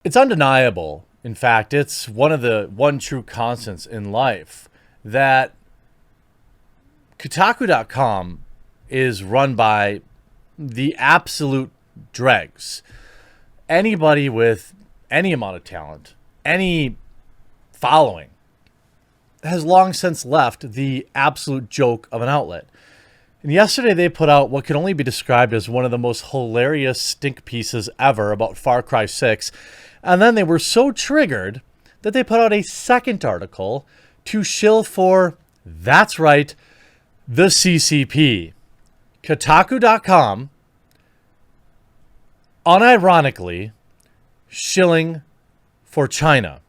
It's undeniable. In fact, it's one of the one true constants in life that Kotaku.com is run by the absolute dregs. Anybody with any amount of talent, any following, has long since left the absolute joke of an outlet. And yesterday they put out what can only be described as one of the most hilarious stink pieces ever about Far Cry 6. And then they were so triggered that they put out a second article to shill for, that's right, the CCP. Kotaku.com, unironically, shilling for China.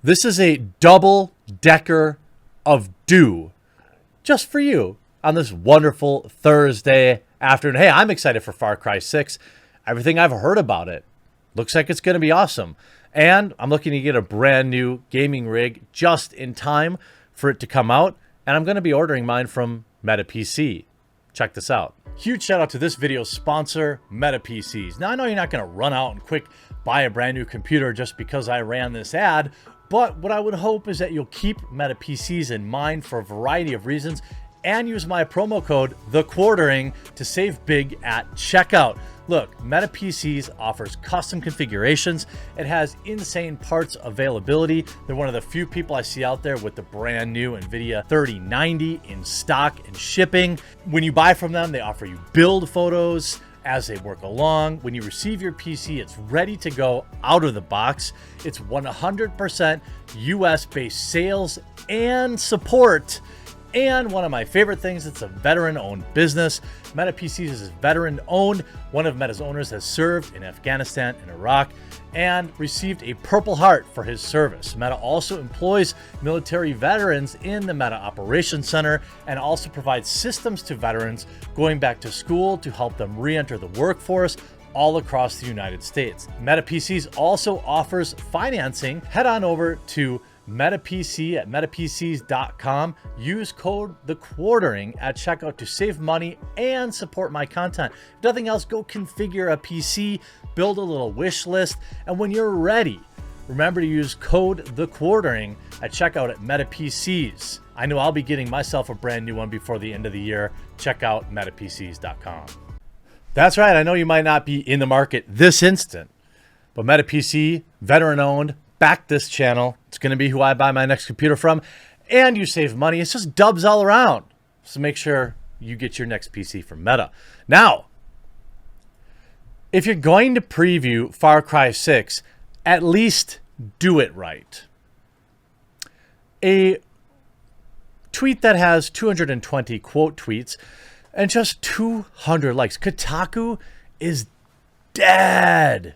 This is a double-decker of do just for you on this wonderful Thursday afternoon. Hey, I'm excited for Far Cry 6. Everything I've heard about it looks like it's going to be awesome. And I'm looking to get a brand new gaming rig just in time for it to come out. And I'm going to be ordering mine from Meta PC. Check this out. Huge shout out to this video's sponsor, Meta PCs. Now, I know you're not going to run out and quick buy a brand new computer just because I ran this ad, but what I would hope is that you'll keep Meta PCs in mind for a variety of reasons and use my promo code, TheQuartering, to save big at checkout. Look, Meta PCs offers custom configurations. It has insane parts availability. They're one of the few people I see out there with the brand new NVIDIA 3090 in stock and shipping. When you buy from them, they offer you build photos as they work along. When you receive your PC, it's ready to go out of the box. It's 100% US-based sales and support. And one of my favorite things, it's a veteran-owned business. Meta PCs is veteran-owned. One of Meta's owners has served in Afghanistan and Iraq and received a Purple Heart for his service. Meta also employs military veterans in the Meta Operations Center and also provides systems to veterans going back to school to help them re-enter the workforce all across the United States. Meta PCs also offers financing. Head on over to MetaPC at metapcs.com. Use code TheQuartering at checkout to save money and support my content. If nothing else, go configure a PC, build a little wish list, and when you're ready, remember to use code TheQuartering at checkout at MetaPCs. I know I'll be getting myself a brand new one before the end of the year. Check out metapcs.com. That's right, I know you might not be in the market this instant, but MetaPC, veteran-owned, back this channel. It's going to be who I buy my next computer from, and you save money. It's just dubs all around. So make sure you get your next PC from Meta. Now, if you're going to preview Far Cry 6, at least do it right. A tweet that has 220 quote tweets and just 200 likes. Kotaku is dead.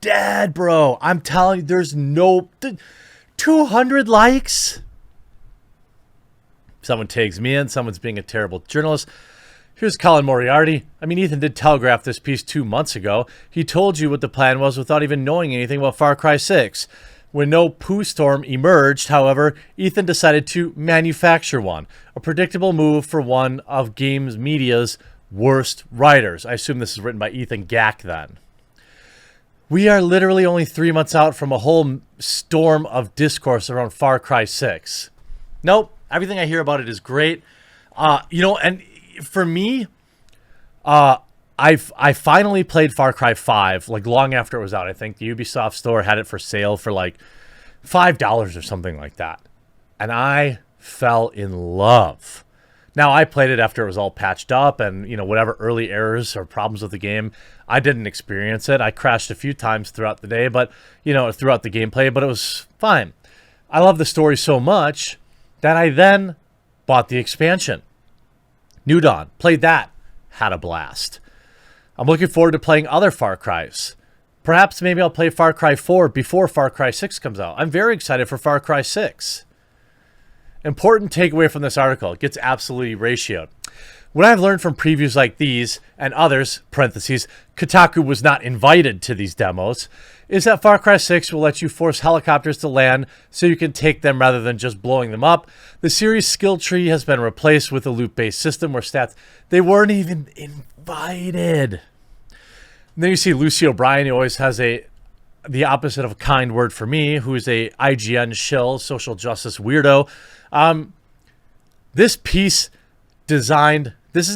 Dead, bro. I'm telling you, there's no 200 likes. Someone tags me in. Someone's being a terrible journalist. Here's Colin Moriarty. I mean, Ethan did telegraph this piece 2 months ago. He told you what the plan was without even knowing anything about Far Cry 6. When no poo storm emerged, however, Ethan decided to manufacture one. A predictable move for one of games media's worst writers. I assume this is written by Ethan Gack then. We are literally only 3 months out from a whole storm of discourse around Far Cry 6. Nope, everything I hear about it is great. And for me, I finally played Far Cry 5, like long after it was out. I think the Ubisoft store had it for sale for like $5 or something like that. And I fell in love. Now, I played it after it was all patched up and, whatever early errors or problems with the game, I didn't experience it. I crashed a few times throughout the day, but, throughout the gameplay, but it was fine. I love the story so much that I then bought the expansion. New Dawn, played that, had a blast. I'm looking forward to playing other Far Cries. Perhaps maybe I'll play Far Cry 4 before Far Cry 6 comes out. I'm very excited for Far Cry 6. Important takeaway from this article. It gets absolutely ratioed. What I've learned from previews like these and others, parentheses, Kotaku was not invited to these demos, is that Far Cry 6 will let you force helicopters to land so you can take them rather than just blowing them up. The series skill tree has been replaced with a loot-based system where stats, they weren't even invited. And then you see Lucy O'Brien, who always has the opposite of a kind word for me, who is a IGN shill, social justice weirdo. This is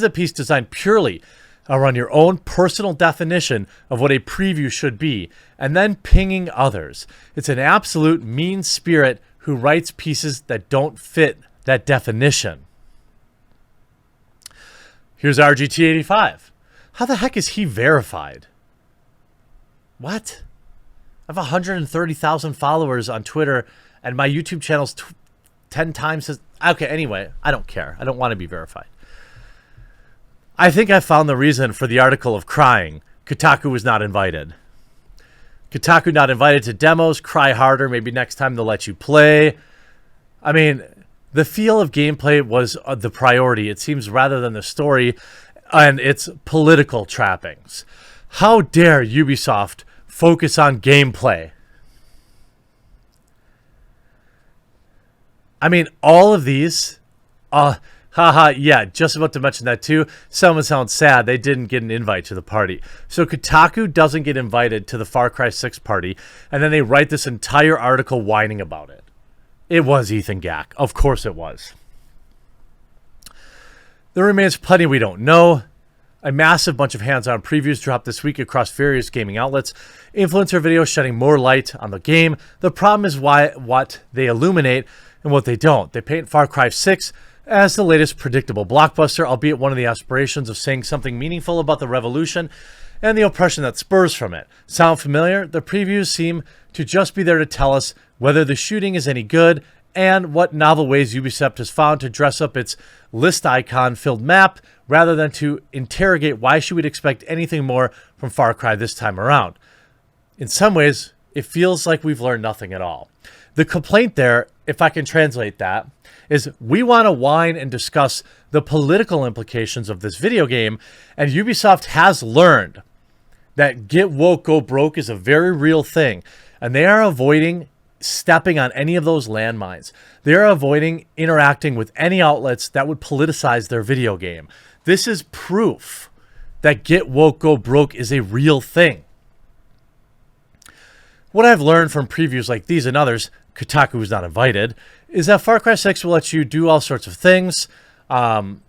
a piece designed purely around your own personal definition of what a preview should be, and then pinging others. It's an absolute mean spirit who writes pieces that don't fit that definition. Here's RGT85. How the heck is he verified? What? I have 130,000 followers on Twitter, and my YouTube channel's 10 times as... Okay, anyway, I don't care. I don't want to be verified. I think I found the reason for the article of crying. Kotaku was not invited. Kotaku not invited to demos. Cry harder. Maybe next time they'll let you play. I mean, the feel of gameplay was the priority, it seems, rather than the story and its political trappings. How dare Ubisoft focus on gameplay? I mean, all of these... yeah, just about to mention that too. Someone sounds sad they didn't get an invite to the party. So Kotaku doesn't get invited to the Far Cry 6 party, and then they write this entire article whining about it. It was Ethan Gack. Of course it was. There remains plenty we don't know. A massive bunch of hands-on previews dropped this week across various gaming outlets. Influencer videos shedding more light on the game. The problem is what they illuminate and what they don't. They paint Far Cry 6 as the latest predictable blockbuster, albeit one of the aspirations of saying something meaningful about the revolution and the oppression that spurs from it. Sound familiar? The previews seem to just be there to tell us whether the shooting is any good and what novel ways Ubisoft has found to dress up its list icon-filled map, rather than to interrogate why she would expect anything more from Far Cry this time around. In some ways, it feels like we've learned nothing at all. The complaint there, if I can translate that, is we want to whine and discuss the political implications of this video game, and Ubisoft has learned that get woke, go broke is a very real thing, and they are avoiding stepping on any of those landmines. They are avoiding interacting with any outlets that would politicize their video game. This is proof that get woke, go broke is a real thing. What I've learned from previews like these and others, Kotaku was not invited, is that Far Cry 6 will let you do all sorts of things, and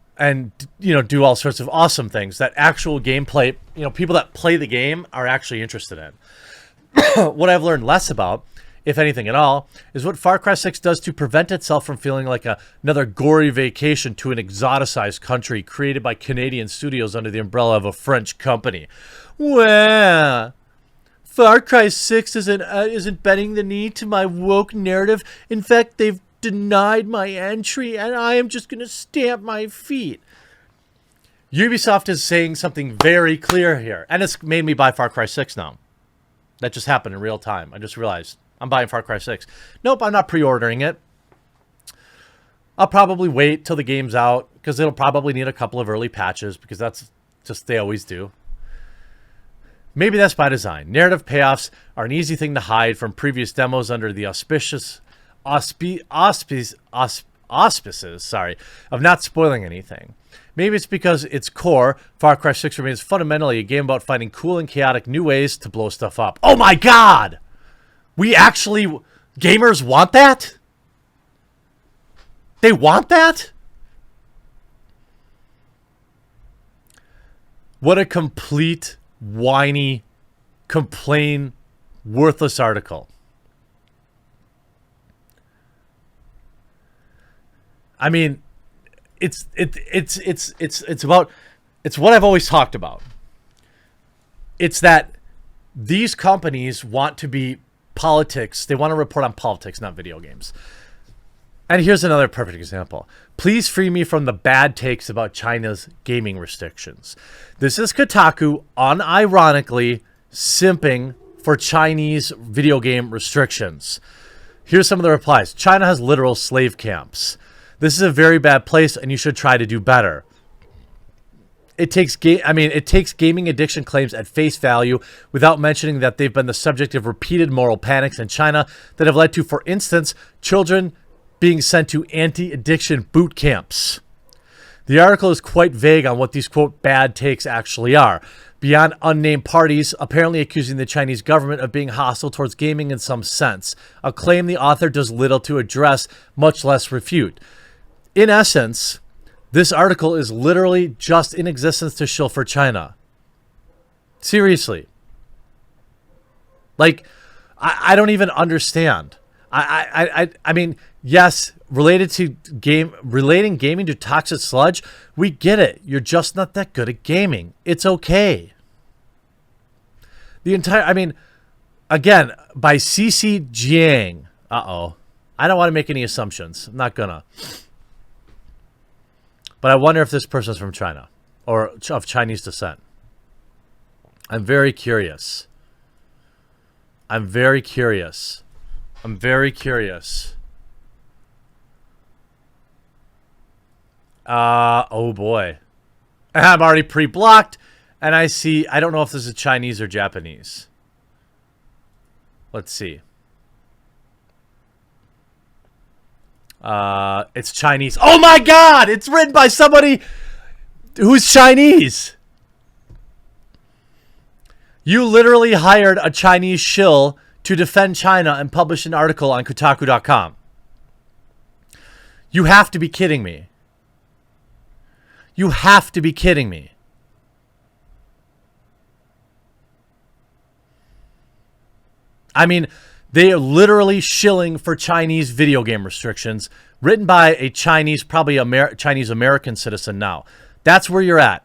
do all sorts of awesome things that actual gameplay, people that play the game are actually interested in. What I've learned less about, if anything at all, is what Far Cry 6 does to prevent itself from feeling like another gory vacation to an exoticized country created by Canadian studios under the umbrella of a French company. Well, Far Cry 6 isn't bending the knee to my woke narrative. In fact, they've denied my entry, and I am just going to stamp my feet. Ubisoft is saying something very clear here, and it's made me buy Far Cry 6 now. That just happened in real time. I just realized I'm buying Far Cry 6. Nope, I'm not pre-ordering it. I'll probably wait till the game's out, because it'll probably need a couple of early patches, because that's just, they always do. Maybe that's by design. Narrative payoffs are an easy thing to hide from previous demos under the auspices of not spoiling anything. Maybe it's because its core, Far Cry 6 remains fundamentally a game about finding cool and chaotic new ways to blow stuff up. Oh my god! Gamers want that? They want that? What a complete, whiny, worthless article. I mean, it's what I've always talked about. It's that these companies want to be politics. They want to report on politics, not video games. And here's another perfect example. Please free me from the bad takes about China's gaming restrictions. This is Kotaku unironically simping for Chinese video game restrictions. Here's some of the replies. China has literal slave camps. This is a very bad place, and you should try to do better. It takes gaming addiction claims at face value without mentioning that they've been the subject of repeated moral panics in China that have led to, for instance, children being sent to anti-addiction boot camps. The article is quite vague on what these, quote, bad takes actually are, beyond unnamed parties apparently accusing the Chinese government of being hostile towards gaming in some sense, a claim the author does little to address, much less refute. In essence, this article is literally just in existence to shill for China. Seriously. Like, I don't even understand. I mean, yes, relating gaming to toxic sludge, we get it. You're just not that good at gaming. It's okay. I mean, again, by CC Jiang. I don't want to make any assumptions. I'm not gonna. But I wonder if this person's from China or of Chinese descent. I'm very curious. I'm very curious. Oh boy. I'm already pre-blocked, and I don't know if this is Chinese or Japanese. Let's see. It's Chinese. Oh my God! It's written by somebody who's Chinese. You literally hired a Chinese shill to defend China and publish an article on Kotaku.com. You have to be kidding me. You have to be kidding me. I mean, they are literally shilling for Chinese video game restrictions, written by a Chinese, probably Chinese American citizen now. That's where you're at.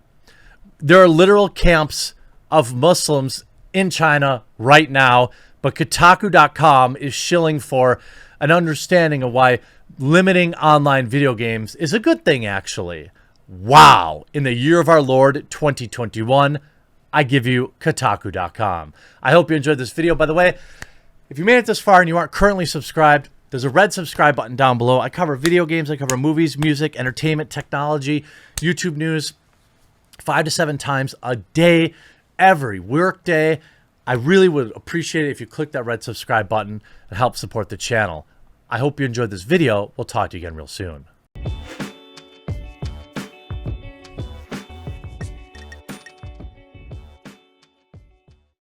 There are literal camps of Muslims in China right now, but Kotaku.com is shilling for an understanding of why limiting online video games is a good thing, actually. Wow. In the year of our Lord, 2021, I give you Kotaku.com. I hope you enjoyed this video. By the way, if you made it this far and you aren't currently subscribed, there's a red subscribe button down below. I cover video games, I cover movies, music, entertainment, technology, YouTube news 5 to 7 times a day, every work day. I really would appreciate it if you click that red subscribe button and help support the channel. I hope you enjoyed this video. We'll talk to you again real soon.